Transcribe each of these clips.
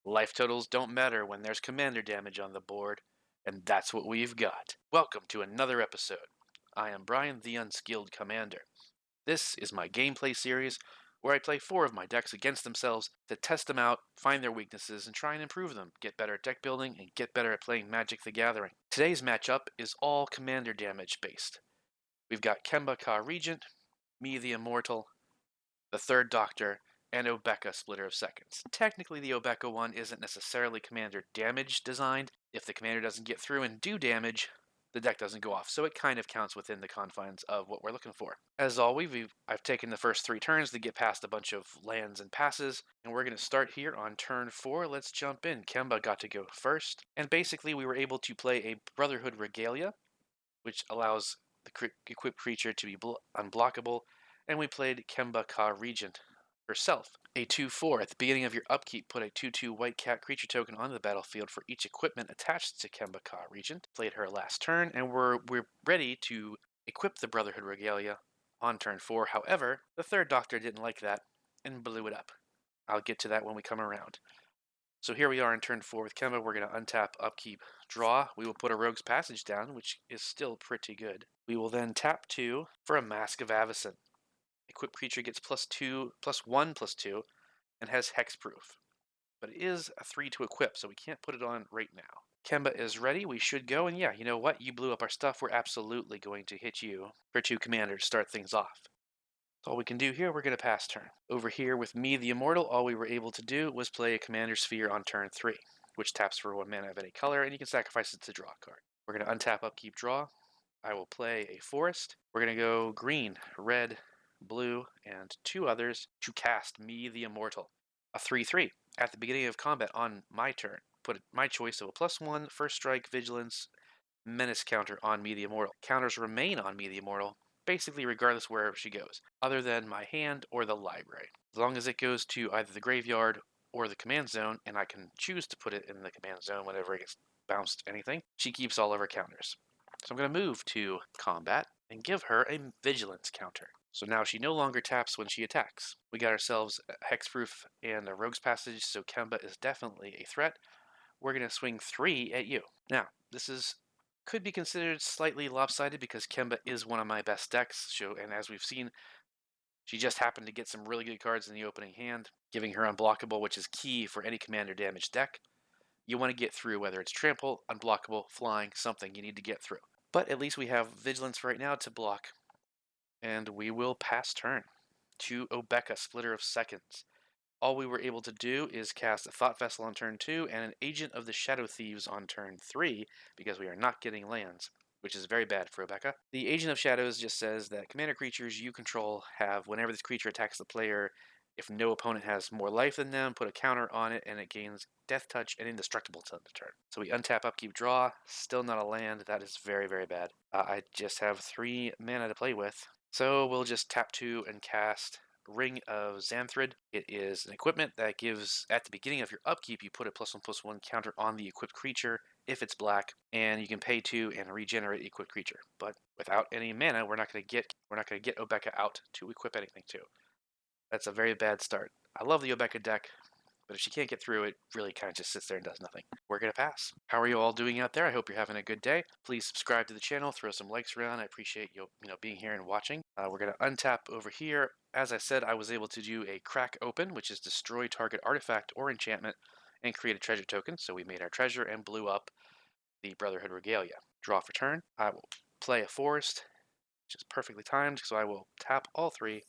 Life totals don't matter when there's commander damage on the board, and that's what we've got. Welcome to another episode. I am Brian, the Unskilled Commander. This is my gameplay series where I play 4 of my decks against themselves to test them out, find their weaknesses, and try and improve them, get better at deck building, and get better at playing Magic the Gathering. Today's matchup is all commander damage based. We've got Kemba Ka Regent, me the Immortal, the Third Doctor, and Obeka Splitter of Seconds. Technically, the Obeka one isn't necessarily commander damage designed. If the commander doesn't get through and do damage, the deck doesn't go off, so it kind of counts within the confines of what we're looking for. As always, I've taken the first 3 turns to get past a bunch of lands and passes, and we're going to start here on turn 4. Let's jump in. Kemba got to go first, and basically we were able to play a Brotherhood Regalia, which allows the equipped creature to be unblockable, and we played Kemba Ka Regent herself. A 2/4. At the beginning of your upkeep, put a 2/2 white cat creature token on the battlefield for each equipment attached to Kemba Ka Regent. Played her last turn, and we're ready to equip the Brotherhood Regalia on turn 4. However, the Third Doctor didn't like that and blew it up. I'll get to that when we come around. So here we are in turn 4 with Kemba. We're going to untap, upkeep, draw. We will put a Rogue's Passage down, which is still pretty good. We will then tap 2 for a Mask of Avacyn. Equipped creature gets +1/+2, and has hexproof. But it is a 3 to equip, so we can't put it on right now. Kemba is ready. We should go. And yeah, you know what? You blew up our stuff. We're absolutely going to hit you for 2 commander to start things off. That's all we can do here. We're going to pass turn. Over here with me, the Immortal, all we were able to do was play a Commander Sphere on turn 3, which taps for 1 mana of any color, and you can sacrifice it to draw a card. We're going to untap, upkeep, draw. I will play a Forest. We're going to go green, red, blue, and 2 others to cast me, the Immortal. A 3/3. At the beginning of combat on my turn, put my choice of a +1, first strike, vigilance, menace counter on me, the Immortal. Counters remain on me, the Immortal, basically regardless wherever she goes, other than my hand or the library. As long as it goes to either the graveyard or the command zone, and I can choose to put it in the command zone whenever it gets bounced anything, she keeps all of her counters. So I'm going to move to combat and give her a vigilance counter. So now she no longer taps when she attacks. We got ourselves a hexproof and a Rogue's Passage, so Kemba is definitely a threat. We're going to swing 3 at you. Now, this could be considered slightly lopsided because Kemba is one of my best decks, and as we've seen, she just happened to get some really good cards in the opening hand, giving her unblockable, which is key for any commander damage deck. You want to get through, whether it's trample, unblockable, flying, something you need to get through. But at least we have vigilance right now to block, and we will pass turn to Obeka, Splitter of Seconds. All we were able to do is cast a Thought Vessel on turn 2 and an Agent of the Shadow Thieves on turn 3 because we are not getting lands, which is very bad for Obeka. The Agent of Shadows just says that commander creatures you control have, whenever this creature attacks the player, if no opponent has more life than them, put a counter on it and it gains Death Touch and Indestructible till the turn. So we untap, upkeep, draw. Still not a land. That is very, very bad. I just have 3 mana to play with. So we'll just tap 2 and cast Ring of Xanthrid. It is an equipment that gives, at the beginning of your upkeep, you put a +1/+1 counter on the equipped creature if it's black, and you can pay 2 and regenerate the equipped creature. But without any mana, we're not going to get Obeka out to equip anything to. That's a very bad start. I love the Obeka deck, but if she can't get through, it really kind of just sits there and does nothing. We're going to pass. How are you all doing out there? I hope you're having a good day. Please subscribe to the channel, throw some likes around. I appreciate you being here and watching. We're going to untap over here. As I said, I was able to do a crack open, which is destroy target artifact or enchantment and create a treasure token. So we made our treasure and blew up the Brotherhood Regalia. Draw for turn. I will play a forest, which is perfectly timed, so I will tap all 3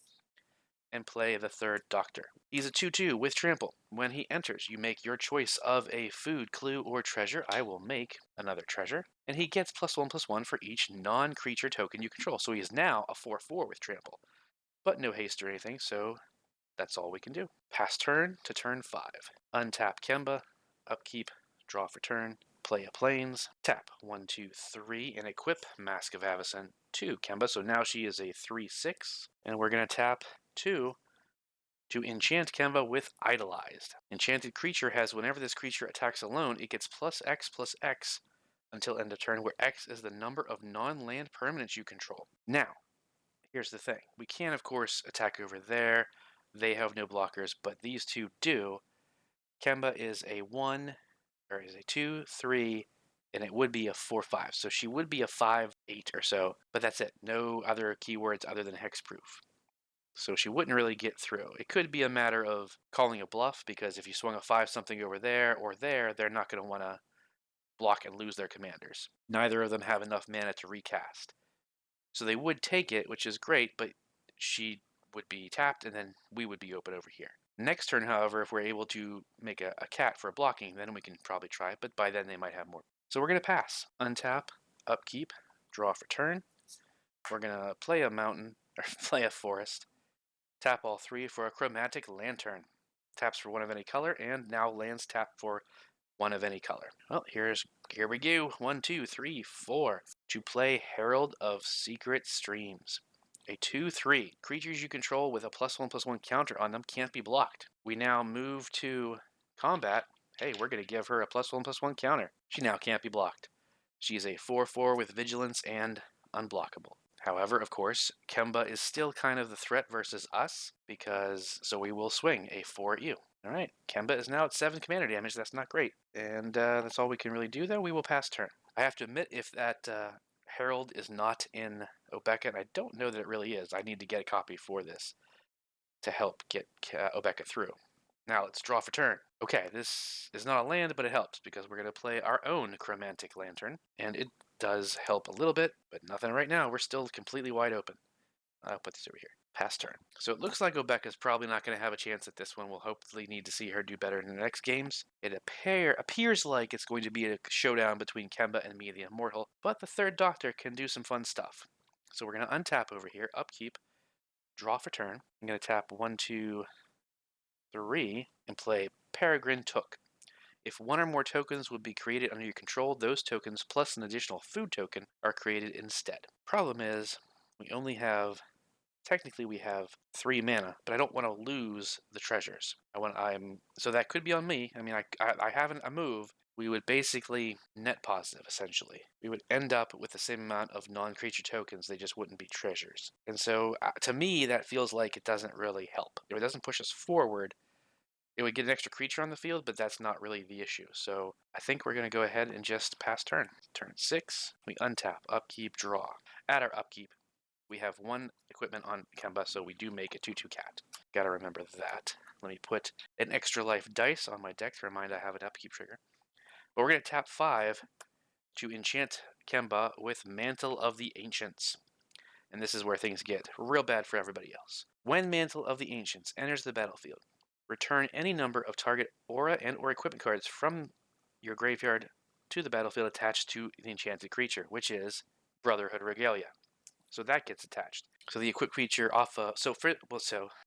and play the Third Doctor. He's a 2/2 with trample. When he enters, you make your choice of a food, clue, or treasure. I will make another treasure, and he gets +1/+1 for each non-creature token you control. So he is now a 4/4 with trample, but no haste or anything, so that's all we can do. Pass turn to turn 5. Untap Kemba, upkeep, draw for turn, play a plains, tap 1, 2, 3, and equip Mask of Avacyn to Kemba. So now she is a 3/6, and we're going to tap 2 to enchant Kemba with Idolized. Enchanted creature has, whenever this creature attacks alone, it gets +X/+X until end of turn, where X is the number of non-land permanents you control. Now, here's the thing. We can, of course, attack over there. They have no blockers, but these 2 do. Kemba is a 1, or is a 2, 3, and it would be a 4, 5. So she would be a 5, 8 or so, but that's it. No other keywords other than hexproof. So she wouldn't really get through. It could be a matter of calling a bluff, because if you swung a 5 something over there or there, they're not going to want to block and lose their commanders. Neither of them have enough mana to recast. So they would take it, which is great, but she would be tapped, and then we would be open over here. Next turn, however, if we're able to make a cat for blocking, then we can probably try it, but by then they might have more. So we're going to pass. Untap, upkeep, draw for turn. We're going to play a mountain, or play a forest. Tap all 3 for a chromatic lantern. Taps for 1 of any color, and now lands tap for 1 of any color. Well, here we go. 1, 2, 3, 4. To play Herald of Secret Streams. A 2/3. Creatures you control with a +1/+1 counter on them can't be blocked. We now move to combat. Hey, we're going to give her a +1/+1 counter. She now can't be blocked. She's a 4/4 with vigilance and unblockable. However, of course, Kemba is still kind of the threat versus us, so we will swing a 4 at you. All right, Kemba is now at 7 commander damage. That's not great. And that's all we can really do, though. We will pass turn. I have to admit, if that Herald is not in Obeka, and I don't know that it really is. I need to get a copy for this to help get Obeka through. Now let's draw for turn. Okay, this is not a land, but it helps because we're going to play our own Chromatic Lantern, and it does help a little bit, but nothing right now. We're still completely wide open. I'll put this over here. Pass turn. So it looks like Obeka's probably not going to have a chance at this one. We'll hopefully need to see her do better in the next games. It appears like it's going to be a showdown between Kemba and me, the Immortal, but the third Doctor can do some fun stuff. So we're going to untap over here, upkeep, draw for turn. I'm going to tap 1, 2, 3, and play Peregrine Took. If 1 or more tokens would be created under your control, those tokens plus an additional food token are created instead. Problem is, technically we have 3 mana, but I don't want to lose the treasures. So that could be on me. I mean, I haven't a move. We would basically net positive, essentially. We would end up with the same amount of non-creature tokens, they just wouldn't be treasures. And so, to me, that feels like it doesn't really help. If it doesn't push us forward, it would get an extra creature on the field, but that's not really the issue. So I think we're going to go ahead and just pass turn. Turn 6, we untap, upkeep, draw. At our upkeep, we have 1 equipment on Kemba, so we do make a 2/2 cat. Gotta remember that. Let me put an extra life dice on my deck to remind I have an upkeep trigger. But we're going to tap 5 to enchant Kemba with Mantle of the Ancients. And this is where things get real bad for everybody else. When Mantle of the Ancients enters the battlefield, return any number of target aura and or equipment cards from your graveyard to the battlefield attached to the enchanted creature, which is Brotherhood Regalia. So that gets attached. So the equipped creature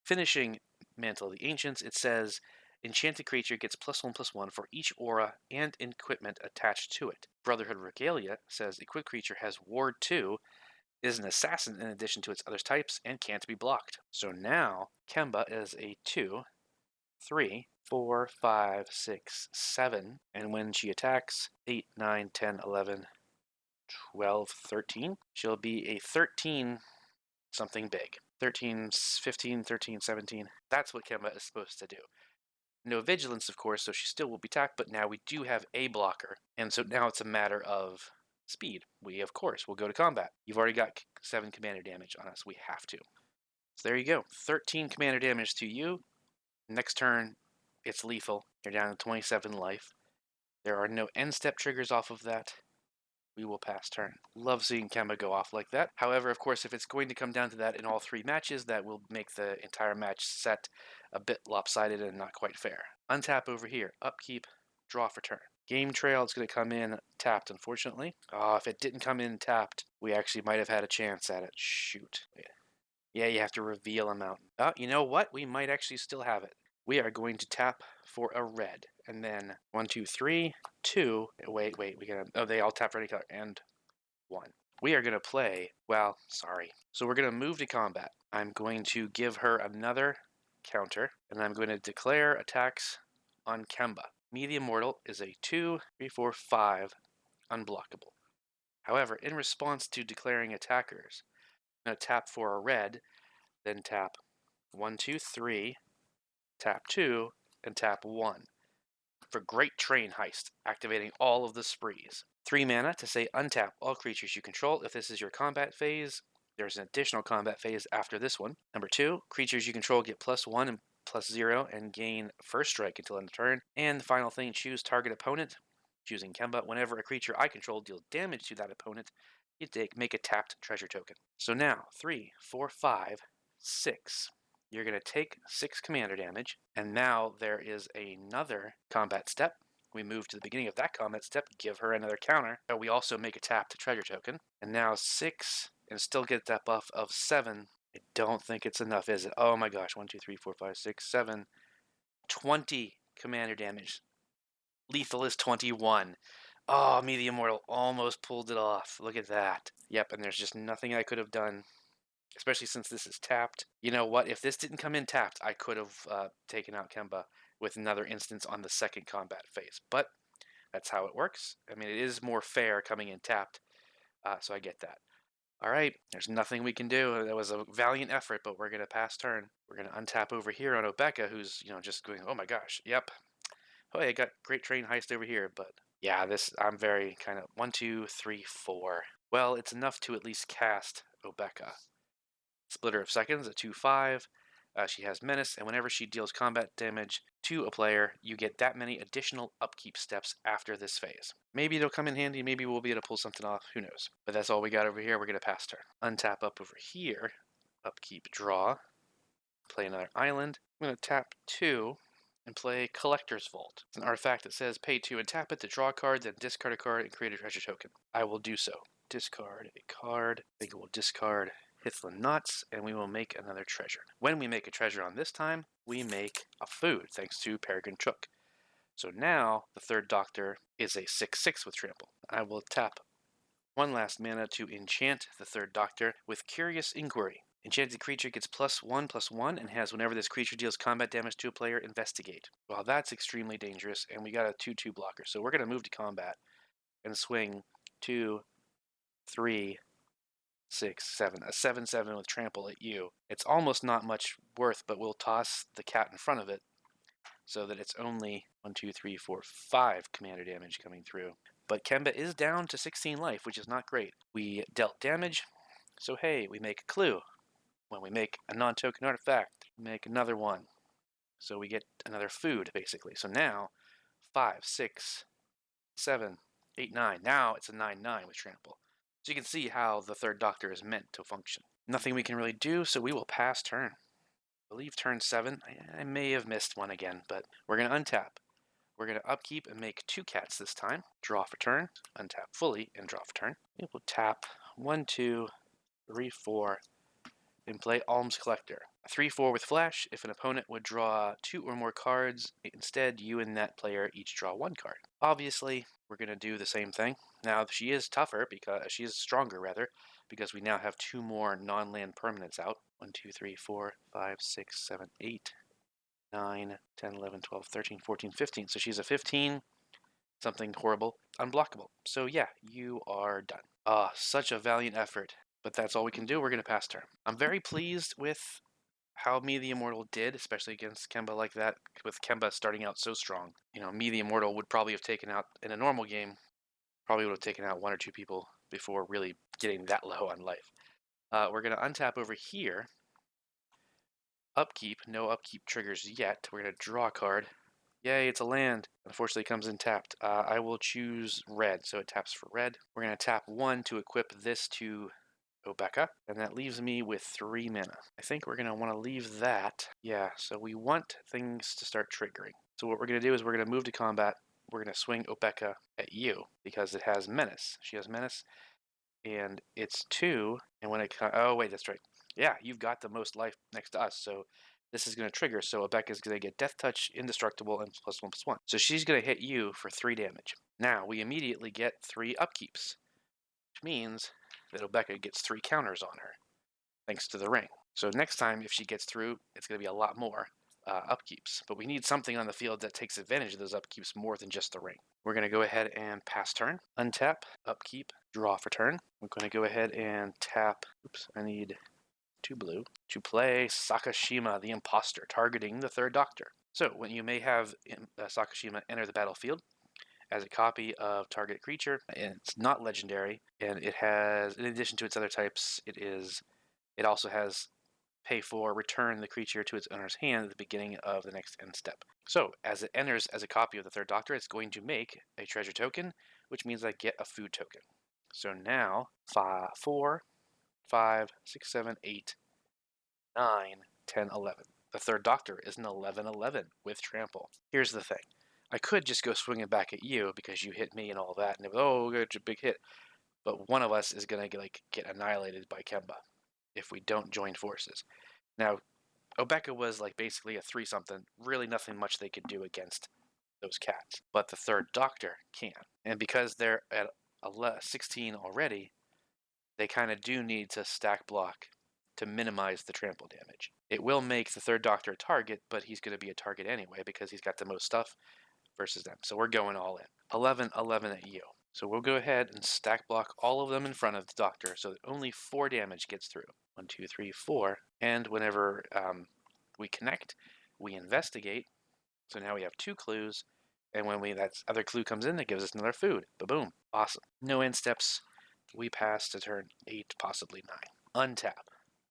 finishing Mantle of the Ancients, it says enchanted creature gets +1/+1 for each aura and equipment attached to it. Brotherhood Regalia says equipped creature has Ward 2, is an assassin in addition to its other types, and can't be blocked. So now Kemba is a 2, 3, 4, 5, 6, 7, and when she attacks 8, 9, 10, 11, 12, 13, she'll be a 13 something big. 13, 15, 13, 17. That's what Kemba is supposed to do. No vigilance, of course, so she still will be attacked, but now we do have a blocker, and so now it's a matter of speed. We, of course, will go to combat. You've already got 7 commander damage on us. We have to. So there you go. 13 commander damage to you. Next turn, it's lethal. You're down to 27 life. There are no end step triggers off of that. We will pass turn. Love seeing Kemba go off like that. However, of course, if it's going to come down to that in all 3 matches, that will make the entire match set a bit lopsided and not quite fair. Untap over here. Upkeep. Draw for turn. Game Trail is going to come in tapped, unfortunately. If it didn't come in tapped, we actually might have had a chance at it. Shoot. Yeah, you have to reveal a mountain. You know what? We might actually still have it. We are going to tap for a red. And then 1, 2, 3, 2. Wait. They all tap for any color. And 1. We are going to play. So we're going to move to combat. I'm going to give her another counter. And I'm going to declare attacks on Kemba. Me, the Immortal, is a 2, 3, 4, 5 unblockable. However, in response to declaring attackers, I'm going to tap for a red, then tap 1, 2, 3, tap 2, and tap 1. for Great Train Heist, activating all of the sprees. 3 mana to say untap all creatures you control. If this is your combat phase, there's an additional combat phase after this one. Number 2, creatures you control get +1 and +0 and gain first strike until end of turn. And the final thing, choose target opponent. Choosing Kemba, whenever a creature I control deals damage to that opponent, you make a tapped treasure token. So now, 3, 4, 5, 6. You're going to take 6 commander damage, and now there is another combat step. We move to the beginning of that combat step, give her another counter, but we also make a tapped treasure token. And now 6, and still get that buff of 7. I don't think it's enough, is it? Oh my gosh, 1, 2, 3, 4, 5, 6, 7. 20 commander damage. Lethal is 21. Oh, me the Immortal almost pulled it off. Look at that. Yep, and there's just nothing I could have done, especially since this is tapped. You know what? If this didn't come in tapped, I could have taken out Kemba with another instance on the second combat phase. But that's how it works. I mean, it is more fair coming in tapped, so I get that. All right, there's nothing we can do. That was a valiant effort, but we're going to pass turn. We're going to untap over here on Obeka, who's, just going, oh my gosh, yep. Oh, I got Great Train Heist over here, but yeah, I'm very kind of 1, 2, 3, 4. Well, it's enough to at least cast Obeka. Splitter of Seconds, a 2/5. She has Menace, and whenever she deals combat damage to a player, you get that many additional upkeep steps after this phase. Maybe it'll come in handy, maybe we'll be able to pull something off, who knows. But that's all we got over here, we're going to pass turn. Untap up over here, upkeep, draw, play another island. I'm going to tap 2 and play Collector's Vault. It's an artifact that says pay 2 and tap it to draw a card, then discard a card and create a treasure token. I will do so. Discard a card. I think we'll discard Hithlin Knots, and we will make another treasure. When we make a treasure on this time, we make a food, thanks to Peregrine Chook. So now, the third Doctor is a 6/6 with trample. I will tap 1 last mana to enchant the third Doctor with Curious Inquiry. Enchanted creature gets +1/+1 and has whenever this creature deals combat damage to a player, investigate. Well, that's extremely dangerous, and we got a 2/2 blocker. So we're going to move to combat and swing 2, 3, 6, 7. A 7/7 with trample at you. It's almost not much worth, but we'll toss the cat in front of it so that it's only 1, 2, 3, 4, 5 commander damage coming through. But Kemba is down to 16 life, which is not great. We dealt damage, so hey, we make a clue. When we make a non-token artifact, we make another one. So we get another food, basically. So now, 5, 6, 7, 8, 9. Now it's a 9/9 with trample. So you can see how the third Doctor is meant to function. Nothing we can really do, so we will pass turn. I believe turn 7. I may have missed one again, but we're going to untap. We're going to upkeep and make 2 cats this time. Draw for turn, untap fully, and draw for turn. We will tap 1, 2, 3, 4, and play Alms Collector. A 3/4 with flash. If an opponent would draw 2 or more cards, instead you and that player each draw 1 card. Obviously, we're going to do the same thing. Now, she is tougher, because she is stronger, rather, because we now have 2 more non-land permanents out. 1, 2, 3, 4, 5, 6, 7, 8, 9, 10, 11, 12, 13, 14, 15. So she's a 15, something horrible, unblockable. So yeah, you are done. Such a valiant effort. But that's all we can do. We're going to pass turn. I'm very pleased with how Me the Immortal did, especially against Kemba like that, with Kemba starting out so strong. Me the Immortal would probably have taken out, in a normal game, probably would have taken out 1 or 2 people before really getting that low on life. We're going to untap over here. Upkeep. No upkeep triggers yet. We're going to draw a card. Yay, it's a land. Unfortunately, it comes in tapped. I will choose red, so it taps for red. We're going to tap 1 to equip this to Obeka, and that leaves me with 3 mana. I think we're going to want to leave that. Yeah, so we want things to start triggering. So what we're going to do is we're going to move to combat. We're going to swing Obeka at you because it has Menace. She has Menace, and it's 2, and when it oh wait, that's right. Yeah, you've got the most life next to us, so this is going to trigger. So Obeka is going to get Death Touch, Indestructible, and +1/+1. So she's going to hit you for 3 damage. Now we immediately get 3 upkeeps, which means that Obeka gets 3 counters on her, thanks to the ring. So next time, if she gets through, it's going to be a lot more upkeeps. But we need something on the field that takes advantage of those upkeeps more than just the ring. We're going to go ahead and pass turn, untap, upkeep, draw for turn. We're going to go ahead and tap, I need 2 blue, to play Sakashima the Imposter, targeting the third Doctor. So when you may have Sakashima enter the battlefield as a copy of target creature, and it's not legendary, and it has, in addition to its other types, it also has pay for return the creature to its owner's hand at the beginning of the next end step. So as it enters as a copy of the third Doctor, it's going to make a treasure token, which means I get a food token. So now 4, 5, 6, 7, 8, 9, 10, 11. The third Doctor is an 11/11 with trample. Here's the thing. I could just go swinging back at you because you hit me and all that, and it was, oh, good, a big hit. But one of us is going to get annihilated by Kemba if we don't join forces. Now, Obeka was basically a 3-something, really nothing much they could do against those cats. But the third Doctor can. And because they're at 16 already, they kind of do need to stack block to minimize the trample damage. It will make the third Doctor a target, but he's going to be a target anyway because he's got the most stuff versus them. So we're going all in. 11/11 at you. So we'll go ahead and stack block all of them in front of the Doctor so that only 4 damage gets through. 1, 2, 3, 4. And whenever we connect, we investigate. So now we have 2 clues. And when that other clue comes in, it gives us another food. Ba-boom. Awesome. No end steps. We pass to turn 8, possibly 9. Untap.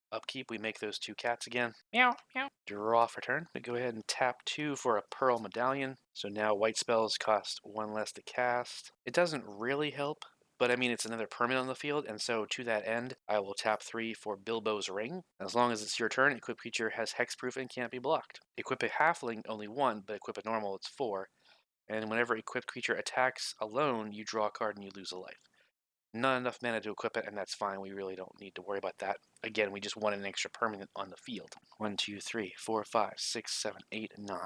Upkeep, we make those 2 cats again. Meow, meow. Draw for turn. We go ahead and tap 2 for a Pearl Medallion. So now white spells cost 1 less to cast. It doesn't really help, but I mean, it's another permanent on the field, and so to that end, I will tap 3 for Bilbo's Ring. As long as it's your turn, equip creature has hexproof and can't be blocked. Equip a halfling, only 1, but equip a normal, it's 4. And whenever equipped creature attacks alone, you draw a card and you lose a life. Not enough mana to equip it, and that's fine. We really don't need to worry about that. Again, we just want an extra permanent on the field. 1, 2, 3, 4, 5, 6, 7, 8, 9,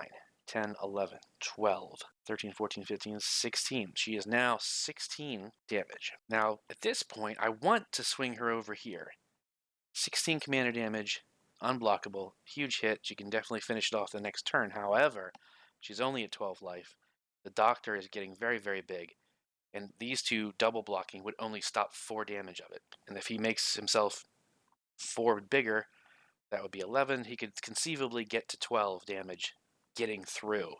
10, 11, 12, 13, 14, 15, 16. She is now 16 damage. Now, at this point, I want to swing her over here. 16 commander damage, unblockable, huge hit. She can definitely finish it off the next turn. However, she's only at 12 life. The Doctor is getting very, very big. And these 2 double blocking would only stop 4 damage of it. And if he makes himself 4 bigger, that would be 11. He could conceivably get to 12 damage getting through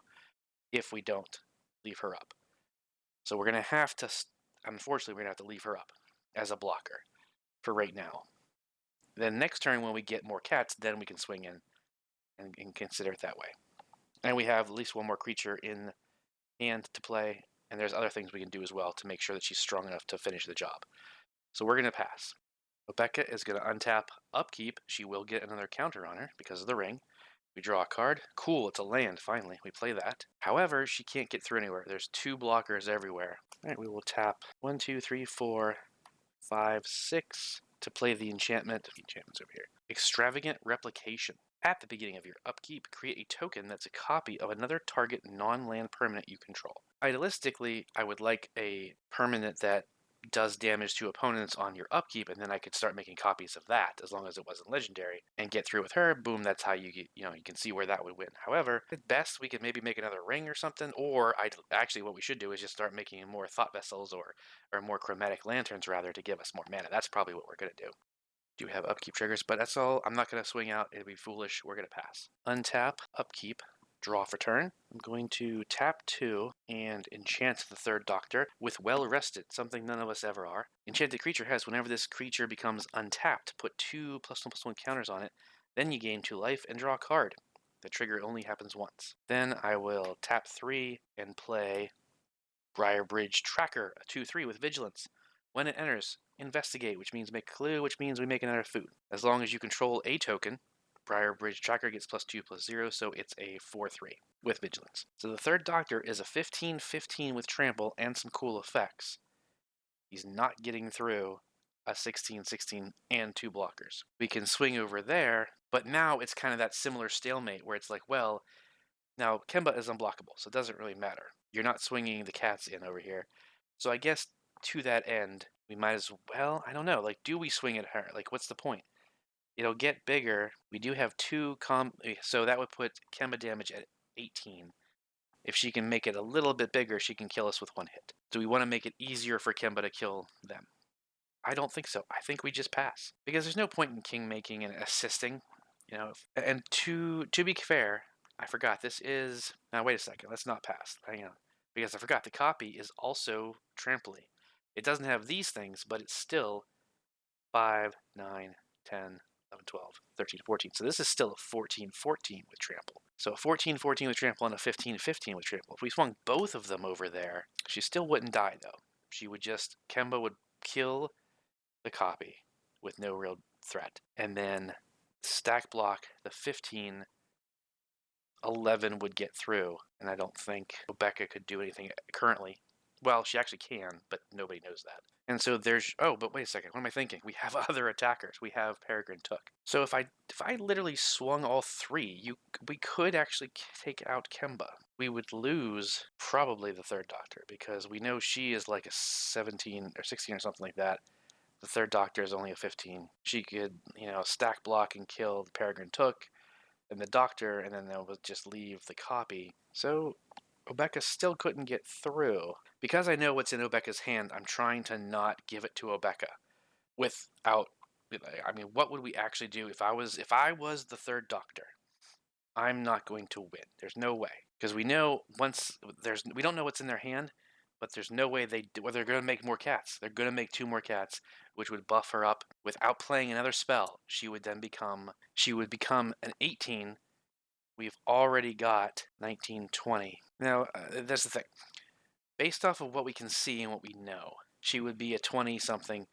if we don't leave her up. So we're going to have to, unfortunately, we're going to have to leave her up as a blocker for right now. Then next turn when we get more cats, then we can swing in and consider it that way. And we have at least 1 more creature in hand to play. And there's other things we can do as well to make sure that she's strong enough to finish the job. So we're going to pass. Obeka is going to untap Upkeep. She will get another counter on her because of the ring. We draw a card. Cool, it's a land, finally. We play that. However, she can't get through anywhere. There's 2 blockers everywhere. All right, we will tap 1, 2, 3, 4, 5, 6 to play the enchantment. The enchantment's over here. Extravagant Replication. At the beginning of your upkeep, create a token that's a copy of another target non-land permanent you control. Idealistically, I would like a permanent that does damage to opponents on your upkeep, and then I could start making copies of that as long as it wasn't legendary and get through with her. Boom, that's how you get, you can see where that would win. However, at best, we could maybe make another ring or something, or actually what we should do is just start making more thought vessels or more chromatic lanterns rather to give us more mana. That's probably what we're going to do. Do have upkeep triggers, but that's all. I'm not going to swing out. It'd be foolish. We're going to pass. Untap, upkeep, draw for turn. I'm going to tap 2 and enchant the third Doctor with Well Rested, something none of us ever are. Enchanted creature has, whenever this creature becomes untapped, put 2 +1/+1 counters on it. Then you gain 2 life and draw a card. The trigger only happens once. Then I will tap 3 and play Briarbridge Tracker, a 2/3 with Vigilance. When it enters, investigate, which means make a clue, which means we make another food. As long as you control a token, Briarbridge Tracker gets +2/+0, so it's a 4/3 with Vigilance. So the third Doctor is a 15/15 with Trample and some cool effects. He's not getting through a 16/16 and 2 blockers. We can swing over there, but now it's kind of that similar stalemate where it's like, well, now Kemba is unblockable, so it doesn't really matter. You're not swinging the cats in over here. So I guess to that end, we might as well, I don't know, do we swing at her? What's the point? It'll get bigger. We do have 2 so that would put Kemba damage at 18. If she can make it a little bit bigger, she can kill us with 1 hit. Do we want to make it easier for Kemba to kill them? I don't think so. I think we just pass. Because there's no point in king making and assisting, And to be fair, I forgot. This is... Now, wait a second. Let's not pass. Hang on. Because I forgot the copy is also trampoline. It doesn't have these things, but it's still 5, 9, 10, 11, 12, 13, 14. So this is still a 14, 14 with trample. So a 14, 14 with trample and a 15, 15 with trample. If we swung both of them over there, she still wouldn't die, though. She would just... Kemba would kill the copy with no real threat. And then stack block the 15, 11 would get through, and I don't think Obeka could do anything currently. Well, she actually can, but nobody knows that. And so there's... Oh, but wait a second. What am I thinking? We have other attackers. We have Peregrine Took. So if I literally swung all three, we could actually take out Kemba. We would lose probably the third Doctor, because we know she is like a 17 or 16 or something like that. The third Doctor is only a 15. She could, stack block and kill the Peregrine Took and the Doctor, and then they'll just leave the copy. So Obeka still couldn't get through. Because I know what's in Obeka's hand, I'm trying to not give it to Obeka without... I mean, what would we actually do if I was the third Doctor? I'm not going to win. There's no way. Because we know we don't know what's in their hand, but there's no way they're going to make more cats. They're going to make 2 more cats, which would buff her up. Without playing another spell, she would become an 18. We've already got 19, 20. Now, that's the thing. Based off of what we can see and what we know, she would be a 20-something.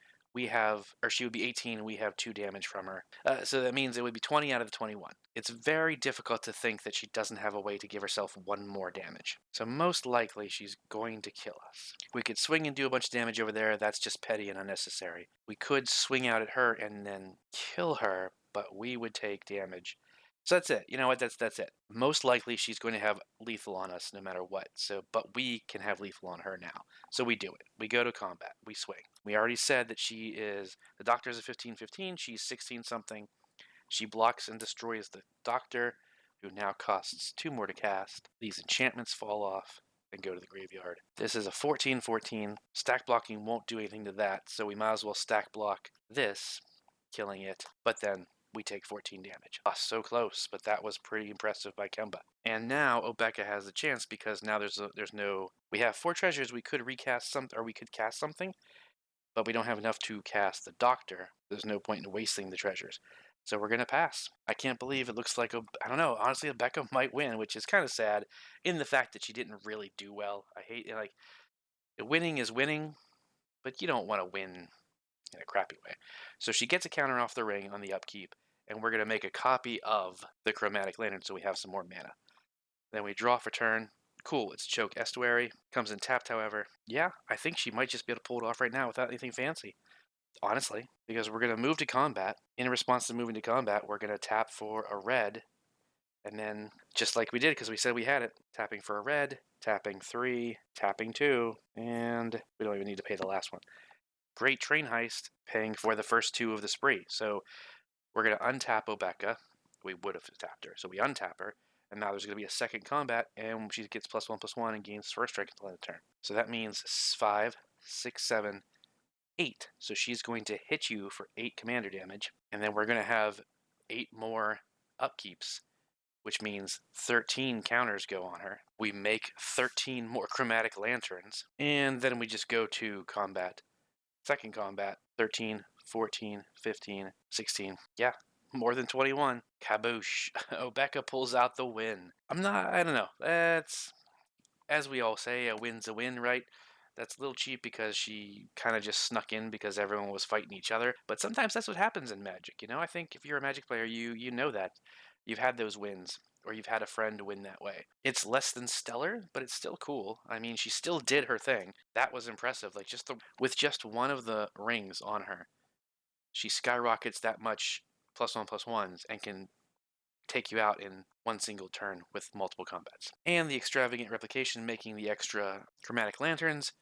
She would be 18, we have 2 damage from her. So that means it would be 20 out of the 21. It's very difficult to think that she doesn't have a way to give herself 1 more damage. So most likely she's going to kill us. We could swing and do a bunch of damage over there. That's just petty and unnecessary. We could swing out at her and then kill her, but we would take damage. So that's it. You know what? That's it. Most likely she's going to have lethal on us no matter what. But we can have lethal on her now. So we do it. We go to combat. We swing. We already said that the Doctor is a 15-15. She's 16-something. She blocks and destroys the Doctor, who now costs 2 more to cast. These enchantments fall off and go to the graveyard. This is a 14-14. Stack blocking won't do anything to that, so we might as well stack block this, killing it. But then we take 14 damage. Oh, so close, but that was pretty impressive by Kemba. And now Obeka has a chance, because now we have 4 treasures. We could recast or we could cast something, but we don't have enough to cast the Doctor. There's no point in wasting the treasures. So we're going to pass. I can't believe it looks like, I don't know, honestly, Obeka might win, which is kind of sad in the fact that she didn't really do well. I hate, winning is winning, but you don't want to win in a crappy way. So she gets a counter off the ring on the upkeep, and we're going to make a copy of the Chromatic Lantern so we have some more mana. Then we draw for turn. Cool, it's Choke Estuary. Comes in tapped, however. Yeah, I think she might just be able to pull it off right now without anything fancy. Honestly, because we're going to move to combat. In response to moving to combat, we're going to tap for a red. And then, just like we did, because we said we had it, tapping for a red, tapping 3, tapping 2, and we don't even need to pay the last one. Great Train Heist, paying for the first 2 of the spree. So we're going to untap Obeka. We would have tapped her. So we untap her, and now there's going to be a second combat, and she gets +1/+1 and gains first strike until end of turn. So that means 5, 6, 7, 8. So she's going to hit you for 8 commander damage, and then we're going to have 8 more upkeeps, which means 13 counters go on her. We make 13 more Chromatic Lanterns, and then we just go to combat. Second combat, 13, 14, 15, 16. Yeah, more than 21. Kaboosh. Obeka pulls out the win. I don't know. That's, as we all say, a win's a win, right? That's a little cheap because she kind of just snuck in because everyone was fighting each other. But sometimes that's what happens in Magic, I think if you're a Magic player, you know that. You've had those wins, or you've had a friend win that way. It's less than stellar, but it's still cool. I mean, she still did her thing. That was impressive. With just one of the rings on her, she skyrockets that much +1/+1s and can take you out in one single turn with multiple combats. And the extravagant replication, making the extra Chromatic Lanterns,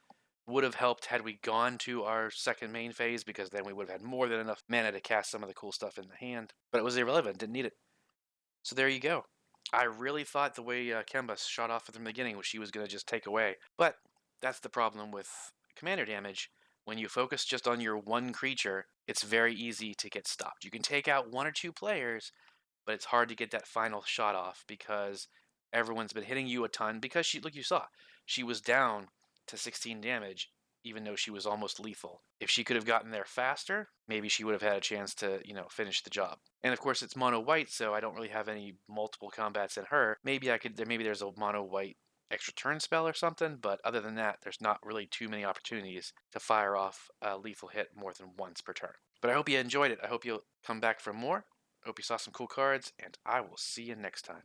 would have helped had we gone to our second main phase, because then we would have had more than enough mana to cast some of the cool stuff in the hand. But it was irrelevant, didn't need it. So there you go. I really thought the way Kemba shot off from the beginning was she was going to just take away. But that's the problem with commander damage. When you focus just on your one creature, it's very easy to get stopped. You can take out 1 or 2 players, but it's hard to get that final shot off because everyone's been hitting you a ton because like you saw, she was down to 16 damage even though she was almost lethal. If she could have gotten there faster, maybe she would have had a chance to, finish the job. And of course it's mono white, so I don't really have any multiple combats in her. Maybe there's a mono white extra turn spell or something, but other than that, there's not really too many opportunities to fire off a lethal hit more than once per turn. But I hope you enjoyed it. I hope you'll come back for more. I hope you saw some cool cards, and I will see you next time.